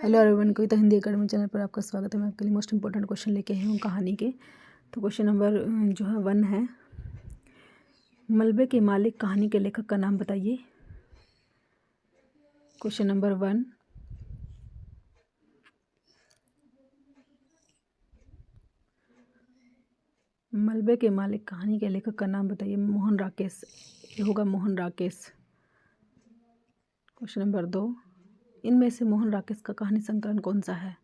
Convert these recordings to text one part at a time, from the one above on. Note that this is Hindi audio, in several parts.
हेलो एवरीवन, कविता हिंदी एकेडमी चैनल पर आपका स्वागत है। मैं आपके लिए मोस्ट इंपॉर्टेंट क्वेश्चन लेके आई हूँ कहानी के। तो क्वेश्चन नंबर जो है 1 है, मलबे के मालिक कहानी के लेखक का नाम बताइए। क्वेश्चन नंबर 1, मलबे के मालिक कहानी के लेखक का नाम बताइए। मोहन राकेश, ये होगा मोहन राकेश। क्वेश्चन नंबर 2, इनमें से मोहन राकेश का कहानी संकलन कौन सा है।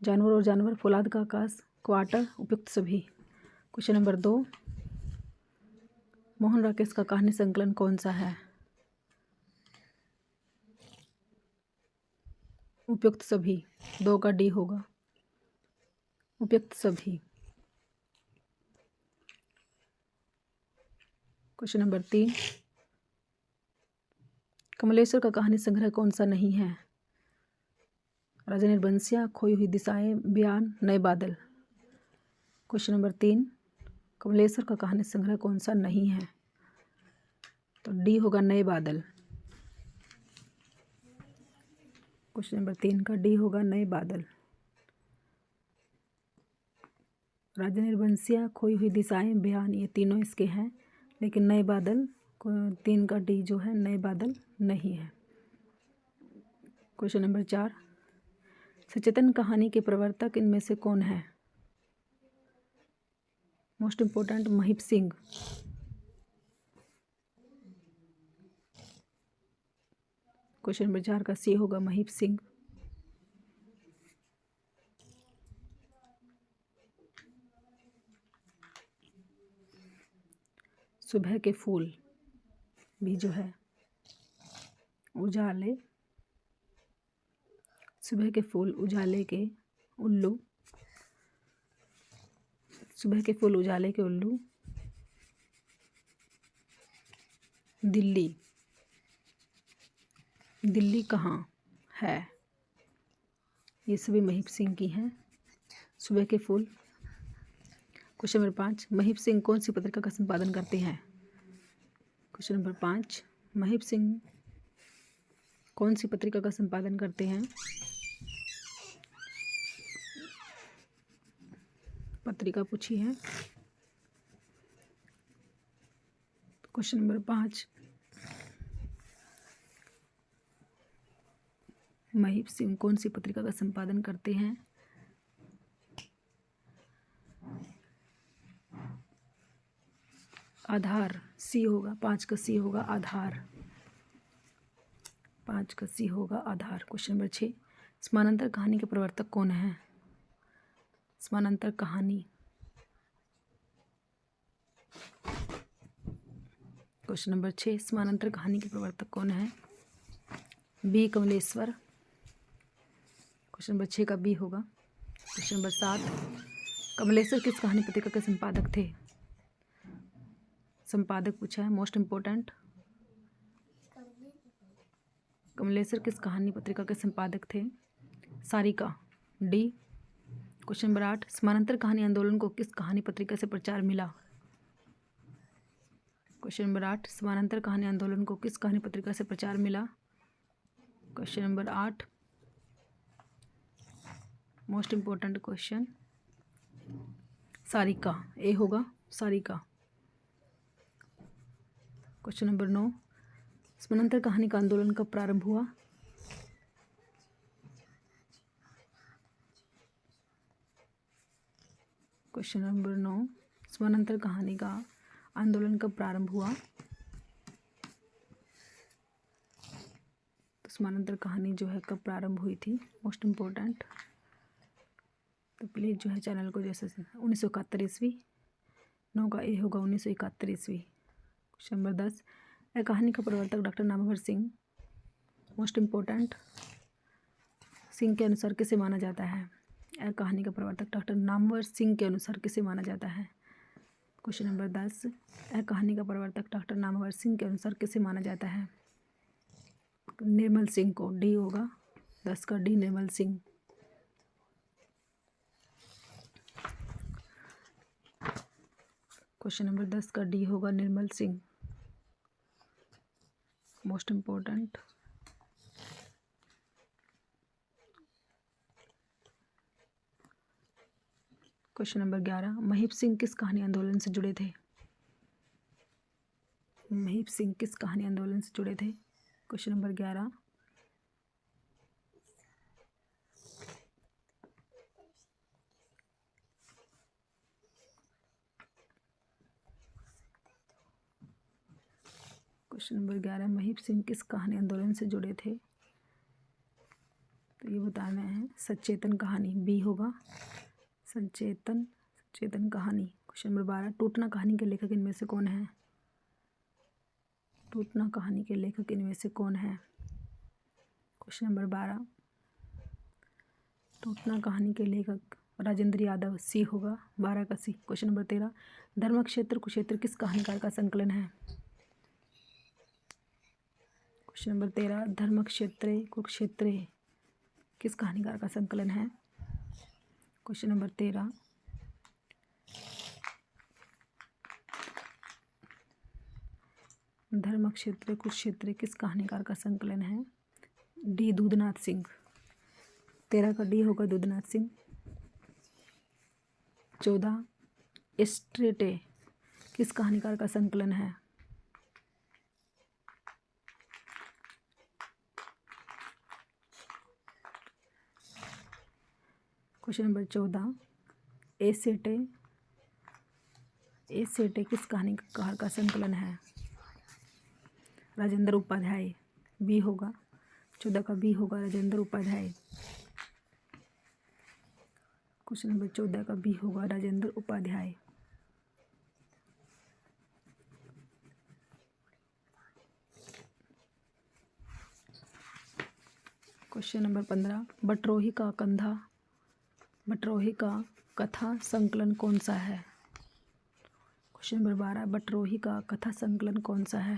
जानवर और जानवर, फौलाद का आकाश, क्वार्टर, उपयुक्त सभी। क्वेश्चन नंबर 2, मोहन राकेश का कहानी संकलन कौन सा है। उपयुक्त सभी, 2 का डी होगा, उपयुक्त सभी। क्वेश्चन नंबर 3, कमलेश्वर का कहानी संग्रह कौन सा नहीं है। राजा निर्बंसिया, खोई हुई दिशाएं, बयान, नए बादल। क्वेश्चन नंबर 3, कमलेश्वर का कहानी संग्रह कौन सा नहीं है, तो डी होगा नए बादल। क्वेश्चन नंबर 3 का डी होगा नए बादल। राजा निर्बंसिया, खोई हुई दिशाएं, बयान, ये तीनों इसके हैं, लेकिन नए बादल 3 का डी जो है नए बादल नहीं है। क्वेश्चन नंबर 4, सचेतन कहानी के प्रवर्तक इनमें से कौन है। Most important, Mahip Singh. Question number 4 का सी होगा महिप सिंह। सुबह के फूल भी जो है उजाले, सुबह के फूल उजाले के उल्लू, सुबह के फूल उजाले के उल्लू, दिल्ली, दिल्ली कहाँ है, ये सभी महिप सिंह की हैं। सुबह के फूल। क्वेश्चन नंबर 5, महिप सिंह कौन सी पत्रिका का संपादन करते हैं। क्वेश्चन नंबर 5, महिप सिंह कौन सी पत्रिका का संपादन करते हैं। पत्रिका पूछी है। क्वेश्चन नंबर 5, महिप सिंह कौन सी पत्रिका का संपादन करते हैं। आधार, सी होगा, 5 का सी होगा आधार, 5 का सी होगा आधार। क्वेश्चन नंबर 6, समानांतर कहानी के प्रवर्तक कौन है। समानांतर कहानी। क्वेश्चन नंबर 6, समानांतर कहानी के प्रवर्तक कौन है। बी कमलेश्वर। क्वेश्चन नंबर 6 का बी होगा। क्वेश्चन नंबर 7, कमलेश्वर किस कहानी पत्रिका के संपादक थे। संपादक पूछा है, मोस्ट इंपोर्टेंट। कमलेश्वर किस कहानी पत्रिका के संपादक थे। सारिका, डी। क्वेश्चन नंबर 8, समानांतर कहानी आंदोलन को किस कहानी पत्रिका से प्रचार मिला। क्वेश्चन नंबर 8, समानांतर कहानी आंदोलन को किस कहानी पत्रिका से प्रचार मिला। Question number 8, most important question, Sarika, A होगा सारिका। क्वेश्चन नंबर 9, समानांतर कहानी का आंदोलन कब प्रारंभ हुआ। क्वेश्चन नंबर 9, समानांतर कहानी का आंदोलन कब प्रारंभ हुआ। तो समानांतर कहानी जो है कब प्रारंभ हुई थी, मोस्ट इम्पोर्टेंट। तो प्लीज़ जो है चैनल को जैसे 1971 ईस्वी, 9 का ए होगा 1971 ईस्वी। क्वेश्चन नंबर 10, यह कहानी का प्रवर्तक doctor Namvar Singh. Most important, Singh के अनुसार किसे माना जाता है। यह कहानी का प्रवर्तक डॉक्टर नामवर सिंह के अनुसार किसे माना जाता है। क्वेश्चन नंबर 10, यह कहानी का प्रवर्तक डॉक्टर नामवर सिंह के अनुसार किसे माना जाता है। निर्मल सिंह को, डी होगा, 10 का D Nirmal Singh. Question number 10 का डी होगा Nirmal Singh, most important. Question number 11, Mahip Singh किस कहानी आंदोलन से जुड़े थे? महीप सिंह किस कहानी आंदोलन से जुड़े थे? Question number 11। Question number 11, Mahip Singh किस कहानी आंदोलन से जुड़े थे? तो ये बताना है सचेतन कहानी, बी होगा सचेतन कहानी। क्वेश्चन नंबर 12, टूटना कहानी के लेखक इनमें से कौन है? टूटना कहानी के लेखक इनमें से कौन है? क्वेश्चन नंबर 12, टूटना कहानी के लेखक राजेंद्र यादव, सी होगा 12 का सी। क्वेश्चन नंबर 13, धर्मक्षेत्र कुरुक्षेत्र किस कहानीकार का संकलन है? क्वेश्चन नंबर 13, धर्मक्षेत्र कुरुक्षेत्र किस कहानीकार का संकलन है? क्वेश्चन नंबर 13, धर्मक्षेत्र कुरुक्षेत्र किस कहानीकार का संकलन है? डी दूधनाथ सिंह। 13 का डी होगा दूधनाथ सिंह। 14, एस्ट्रेटे किस कहानीकार का संकलन है? क्वेश्चन नंबर 14, एसेटे किस कहानीकार का संकलन है? राजेंद्र उपाध्याय, बी होगा 14 का बी होगा राजेंद्र उपाध्याय। क्वेश्चन नंबर 14 का बी होगा राजेंद्र उपाध्याय। क्वेश्चन नंबर 15, बटरोही का कथा संकलन कौन सा है? क्वेश्चन नंबर 12, बटरोही का कथा संकलन कौन सा है?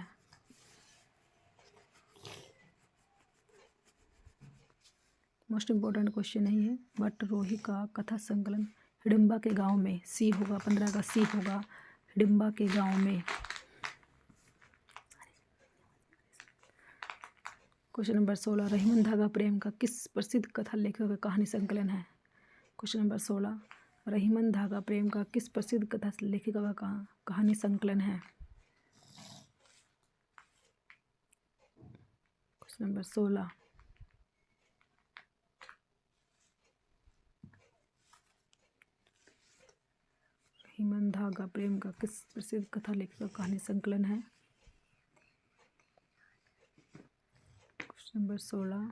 मोस्ट इम्पोर्टेंट क्वेश्चन है ये। बटरोही का कथा संकलन हिडिंबा के गांव में, सी होगा 15 का सी होगा हिडिंबा के गांव में। क्वेश्चन नंबर 16, रहीमन धागा प्रेम का किस प्रसिद्ध कथा लेखक का कहानी संकलन है? क्वेश्चन नंबर 16, रहीमन धागा प्रेम का किस प्रसिद्ध कथा लेखिका का कहानी संकलन है? क्वेश्चन नंबर 16, रहीमन धागा प्रेम का किस प्रसिद्ध कथा लेखिका का कहानी संकलन है? क्वेश्चन नंबर 16,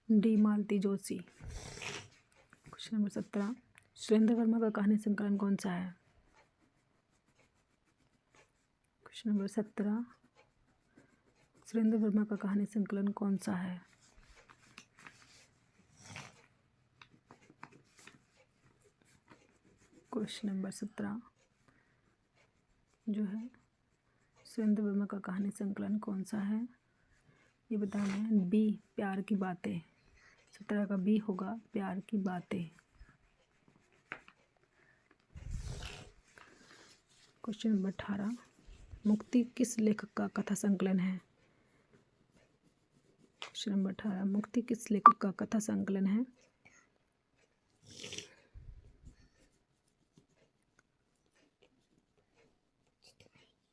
डी मालती जोशी। क्वेश्चन नंबर 17, सुरेंद्र वर्मा का कहानी संकलन कौन सा है? क्वेश्चन नंबर 17, सुरेंद्र वर्मा का कहानी संकलन कौन सा है? क्वेश्चन नंबर 17 जो है सुरेंद्र वर्मा का कहानी संकलन कौन सा है, ये बताना है। बी प्यार की बातें। 17 का बी होगा प्यार की बातें। क्वेश्चन नंबर 18, मुक्ति किस लेखक का कथा संकलन है? क्वेश्चन नंबर 18, मुक्ति किस लेखक का कथा संकलन है?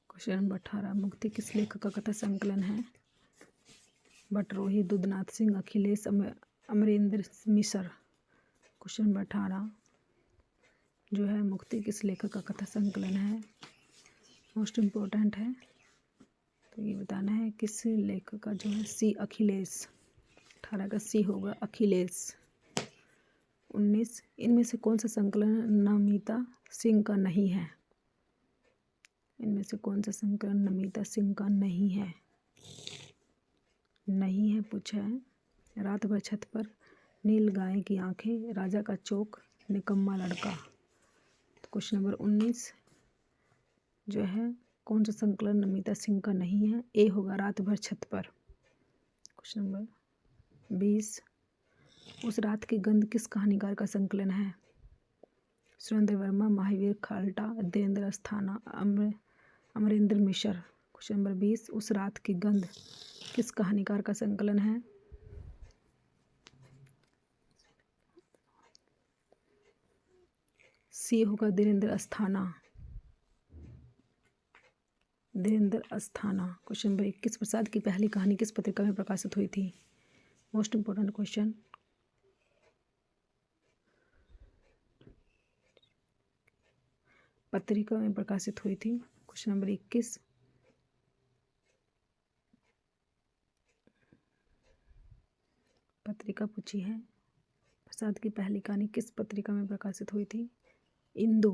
क्वेश्चन नंबर 18, मुक्ति किस लेखक का कथा संकलन है? बटरोही, दूधनाथ सिंह, अखिलेश, अमरेंद्र मिश्र। क्वेश्चन नंबर 18 जो है मुक्ति किस लेखक का कथा संकलन है, मोस्ट इम्पोर्टेंट है। तो ये बताना है किस लेखक का, जो है सी अखिलेश। 18 का सी होगा अखिलेश। 19, इनमें से कौन सा संकलन नमिता सिंह का नहीं है? इनमें से कौन सा संकलन नमिता सिंह का नहीं है? नहीं है पूछा है। रात भर छत पर, नील गाय की आंखें, राजा का चौक, निकम्मा लड़का। तो क्वेश्चन नंबर 19 जो है कौन सा संकलन नमिता सिंह का नहीं है? ए होगा रात भर छत पर। क्वेश्चन नंबर 20, उस रात की गंध किस कहानीकार का संकलन है? सुरेंद्र वर्मा, महावीर खाल्टा, देवेंद्र अस्थाना, अमरेंद्र मिश्र। क्वेश्चन नंबर 20, उस रात की गंध किस कहानीकार का संकलन है? सी होगा धीरेन्द्र अस्थाना, धीरेन्द्र अस्थाना। क्वेश्चन नंबर 21, प्रसाद की पहली कहानी किस पत्रिका में प्रकाशित हुई थी? Most important question. पत्रिका में प्रकाशित हुई थी। क्वेश्चन नंबर 21, पत्रिका पूछी है, प्रसाद की पहली कहानी किस पत्रिका में प्रकाशित हुई थी? इंदु,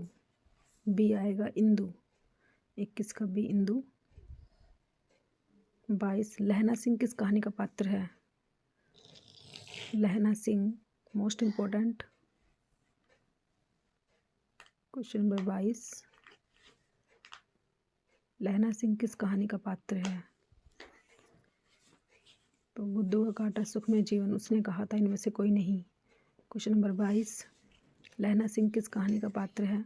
बी आएगा इंदु। 21 का बी इंदु। 22, लहना सिंह किस कहानी का पात्र है? लहना Singh, most important question number 22, लहना सिंह किस कहानी का पात्र है? तो बुद्धू का काटा सुख में जीवन, उसने कहा था इनमें से कोई नहीं। क्वेश्चन नंबर 22, लहना सिंह किस कहानी का पात्र है?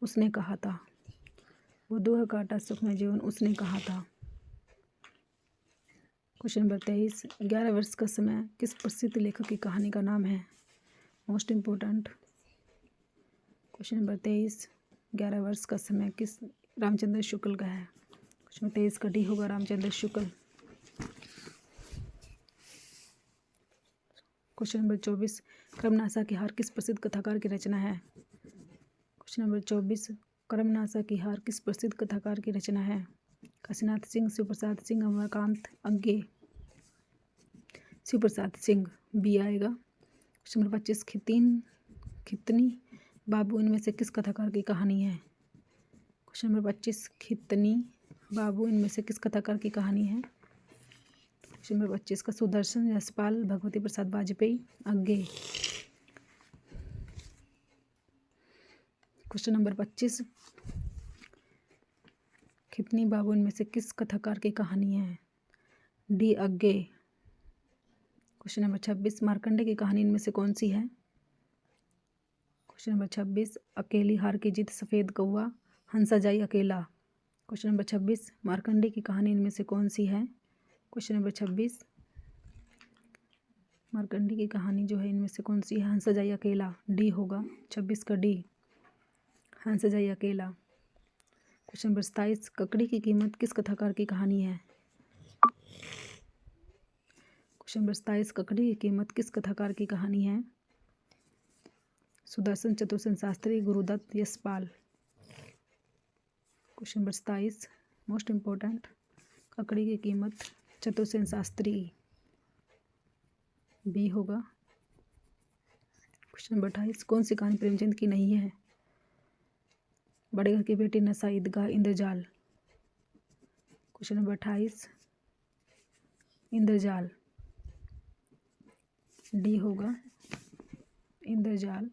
उसने कहा था। बुद्धू का काटा सुख में जीवन, उसने कहा था। क्वेश्चन नंबर 23, 11 वर्ष का समय किस प्रसिद्ध लेखक की कहानी का नाम है? मोस्ट इम्पोर्टेंट क्वेश्चन नंबर 23, 11 वर्ष का समय किस रामचंद्र शुक्ल का है? क्वेश्चन 23 का डी होगा रामचंद्र शुक्ल। क्वेश्चन नंबर 24, कर्मनासा की हार किस प्रसिद्ध कथाकार की रचना है? क्वेश्चन नंबर 24, कर्मनासा की हार किस प्रसिद्ध कथाकार की रचना है? काशीनाथ सिंह, शिवप्रसाद सिंह, अमरकांत अज्ञे। शिवप्रसाद सिंह, बी आएगा। क्वेश्चन नंबर 25, खितनी बाबू इनमें से किस कथाकार की कहानी है? क्वेश्चन नंबर 25, खितनी बाबू इनमें से किस कथाकार की कहानी है? क्वेश्चन नंबर 25 का सुदर्शन यशपाल, भगवती प्रसाद वाजपेयी, अज्ञे। क्वेश्चन नंबर 25, खितनी बाबू इनमें से किस कथाकार की कहानी है? D Agyeya. Question number 26, Markandey की कहानी इनमें से कौन सी है? क्वेश्चन नंबर 26, अकेली हार की जीत, सफ़ेद कौवा, हंसा जाई अकेला। क्वेश्चन नंबर 26, मार्कंडे की कहानी इनमें से कौन सी है? क्वेश्चन नंबर 26, मार्कंडे की कहानी जो है इनमें से कौन सी है? हंसा जाई अकेला, डी होगा 26 का डी, हंसा जाई अकेला। क्वेश्चन नंबर 27, ककड़ी की कीमत किस कथाकार की कहानी है? क्वेश्चन नंबर 27, ककड़ी की कीमत किस कथाकार की कहानी है? Sudarshan Chatursen Shastri, Gurudutt, Yashpal. Question number 27, most important, ककड़ी की कीमत चतुर्सेन शास्त्री, बी होगा। क्वेश्चन नंबर 28, कौन सी कहानी प्रेमचंद की नहीं है? बड़े घर की बेटी, नशा, ईदगाह, इंद्रजाल। क्वेश्चन नंबर 28, इंद्रजाल, डी होगा इंद्रजाल।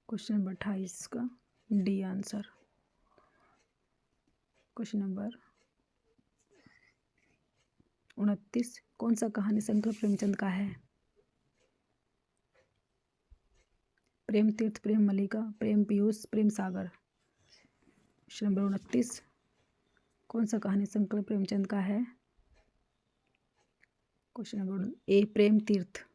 क्वेश्चन नंबर 28 का डी आंसर। क्वेश्चन नंबर 29, कौन सा कहानी संकल्प प्रेमचंद का है? प्रेम तीर्थ, प्रेम मल्लिका, प्रेम पीयूष, प्रेम सागर। क्वेश्चन नंबर 29, कौन सा कहानी संकल्प प्रेमचंद का है? क्वेश्चन नंबर ए, प्रेम तीर्थ।